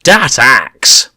Dat axe!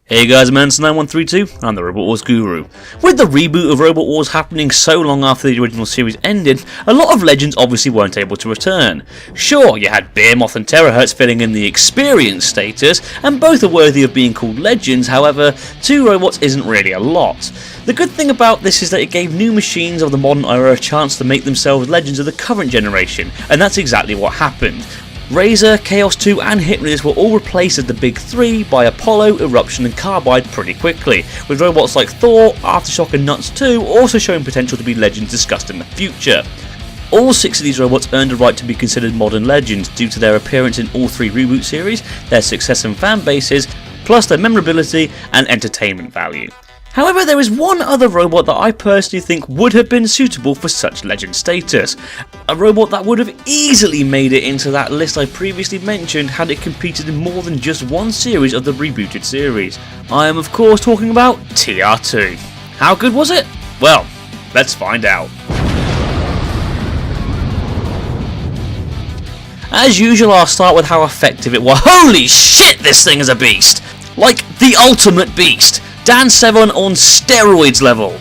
Hey guys, man, it's 9132, I'm the Robot Wars Guru. With the reboot of Robot Wars happening so long after the original series ended, a lot of legends obviously weren't able to return. Sure, you had Behemoth and Terahertz filling in the experience status, and both are worthy of being called legends, however, 2 robots isn't really a lot. The good thing about this is that it gave new machines of the modern era a chance to make themselves legends of the current generation, and that's exactly what happened. Razor, Chaos 2 and Hypnodisc were all replaced as the big 3 by Apollo, Eruption and Carbide pretty quickly, with robots like Thor, Aftershock and Nuts 2 also showing potential to be legends discussed in the future. All 6 of these robots earned a right to be considered modern legends due to their appearance in all 3 reboot series, their success and fan bases, plus their memorability and entertainment value. However, there is one other robot that I personally think would have been suitable for such legend status. A robot that would have easily made it into that list I previously mentioned had it competed in more than just one series of the rebooted series. I am of course talking about TR2. How good was it? Well, let's find out. As usual, I'll start with how effective it was. Holy shit, this thing is a beast! Like the ultimate beast! Dan Severn on steroids level.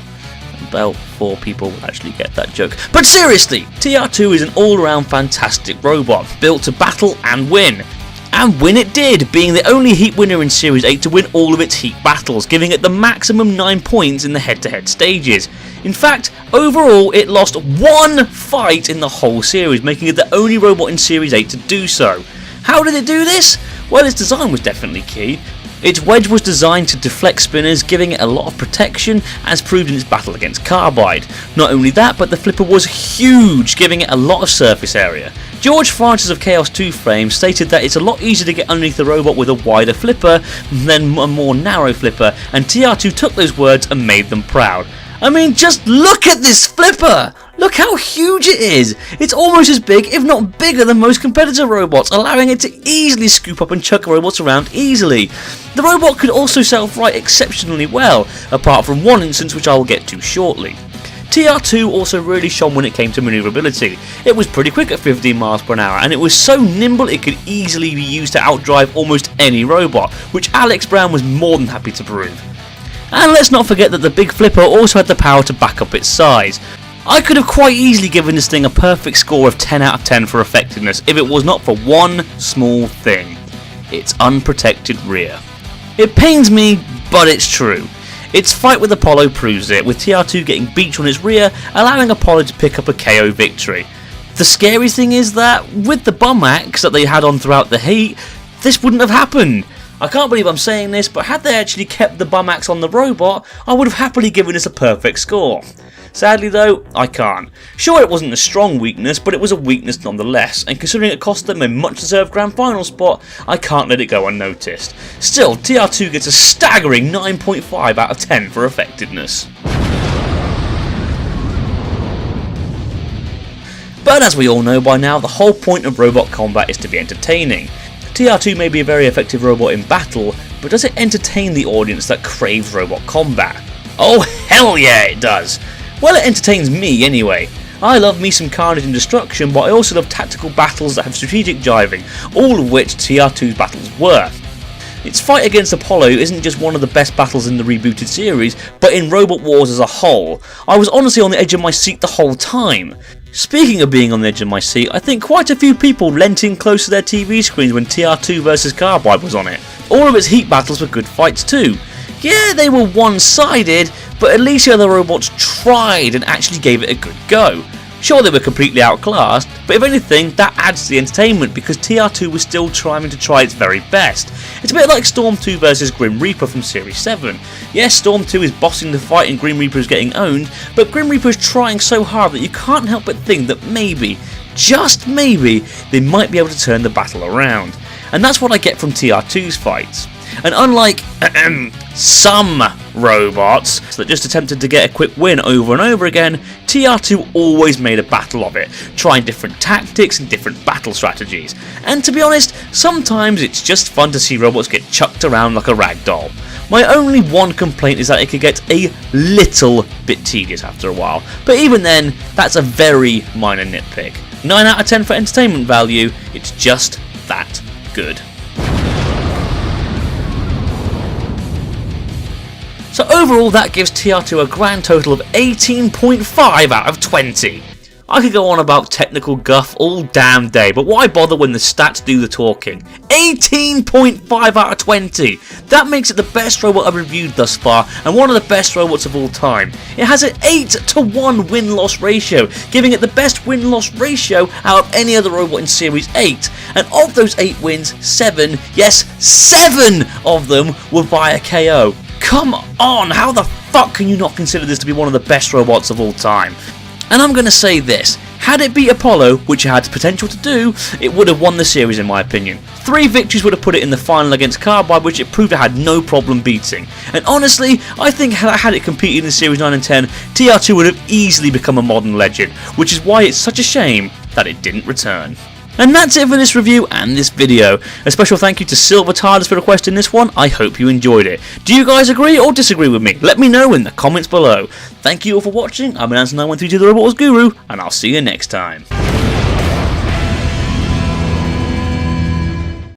About 4 people will actually get that joke. But seriously, TR2 is an all-around fantastic robot, built to battle and win. And win it did, being the only Heat winner in Series 8 to win all of its Heat battles, giving it the maximum 9 points in the head-to-head stages. In fact, overall it lost 1 fight in the whole series, making it the only robot in Series 8 to do so. How did it do this? Well, its design was definitely key. Its wedge was designed to deflect spinners, giving it a lot of protection, as proved in its battle against Carbide. Not only that, but the flipper was huge, giving it a lot of surface area. George Francis of Chaos 2 Frame stated that it's a lot easier to get underneath the robot with a wider flipper than a more narrow flipper, and TR2 took those words and made them proud. I mean, just look at this flipper! Look how huge it is! It's almost as big, if not bigger, than most competitor robots, allowing it to easily scoop up and chuck robots around easily. The robot could also self-right exceptionally well, apart from one instance which I will get to shortly. TR2 also really shone when it came to manoeuvrability. It was pretty quick at 15 miles per hour, and it was so nimble it could easily be used to outdrive almost any robot, which Alex Brown was more than happy to prove. And let's not forget that the big flipper also had the power to back up its size. I could have quite easily given this thing a perfect score of 10 out of 10 for effectiveness if it was not for one small thing: its unprotected rear. It pains me, but it's true. Its fight with Apollo proves it, with TR2 getting beached on its rear, allowing Apollo to pick up a KO victory. The scary thing is that, with the bum axe that they had on throughout the heat, this wouldn't have happened. I can't believe I'm saying this, but had they actually kept the bum axe on the robot, I would have happily given this a perfect score. Sadly though, I can't. Sure, it wasn't a strong weakness, but it was a weakness nonetheless, and considering it cost them a much deserved Grand Final spot, I can't let it go unnoticed. Still, TR2 gets a staggering 9.5 out of 10 for effectiveness. But as we all know by now, the whole point of robot combat is to be entertaining. TR2 may be a very effective robot in battle, but does it entertain the audience that craves robot combat? Oh hell yeah it does! Well, it entertains me anyway. I love me some carnage and destruction, but I also love tactical battles that have strategic jiving, all of which TR2's battles were. Its fight against Apollo isn't just one of the best battles in the rebooted series, but in Robot Wars as a whole. I was honestly on the edge of my seat the whole time. Speaking of being on the edge of my seat, I think quite a few people leant in close to their TV screens when TR2 vs Carbide was on it. All of its heat battles were good fights too. Yeah, they were one-sided, but at least the other robots tried and actually gave it a good go. Sure, they were completely outclassed, but if anything, that adds to the entertainment because TR2 was still trying to try its very best. It's a bit like Storm 2 vs Grim Reaper from Series 7. Yes, Storm 2 is bossing the fight and Grim Reaper is getting owned, but Grim Reaper is trying so hard that you can't help but think that maybe, just maybe, they might be able to turn the battle around. And that's what I get from TR2's fights. And unlike some robots that just attempted to get a quick win over and over again, TR2 always made a battle of it, trying different tactics and different battle strategies. And to be honest, sometimes it's just fun to see robots get chucked around like a rag doll. My only one complaint is that it could get a little bit tedious after a while, but even then, that's a very minor nitpick. 9 out of 10 for entertainment value, it's just that good. So overall that gives TR2 a grand total of 18.5 out of 20. I could go on about technical guff all damn day, but why bother when the stats do the talking? 18.5 out of 20! That makes it the best robot I've reviewed thus far, and one of the best robots of all time. It has an 8-to-1 win-loss ratio, giving it the best win-loss ratio out of any other robot in Series 8. And of those 8 wins, 7, yes, 7 of them were via KO. Come on, how the fuck can you not consider this to be one of the best robots of all time? And I'm going to say this, had it beat Apollo, which it had the potential to do, it would have won the series in my opinion. 3 victories would have put it in the final against Carbide, which it proved it had no problem beating. And honestly, I think had it competed in Series 9 and 10, TR2 would have easily become a modern legend, which is why it's such a shame that it didn't return. And that's it for this review and this video. A special thank you to Silver TARDIS for requesting this one. I hope you enjoyed it. Do you guys agree or disagree with me? Let me know in the comments below. Thank you all for watching. I'm Anson913, the Robot Wars Guru, and I'll see you next time.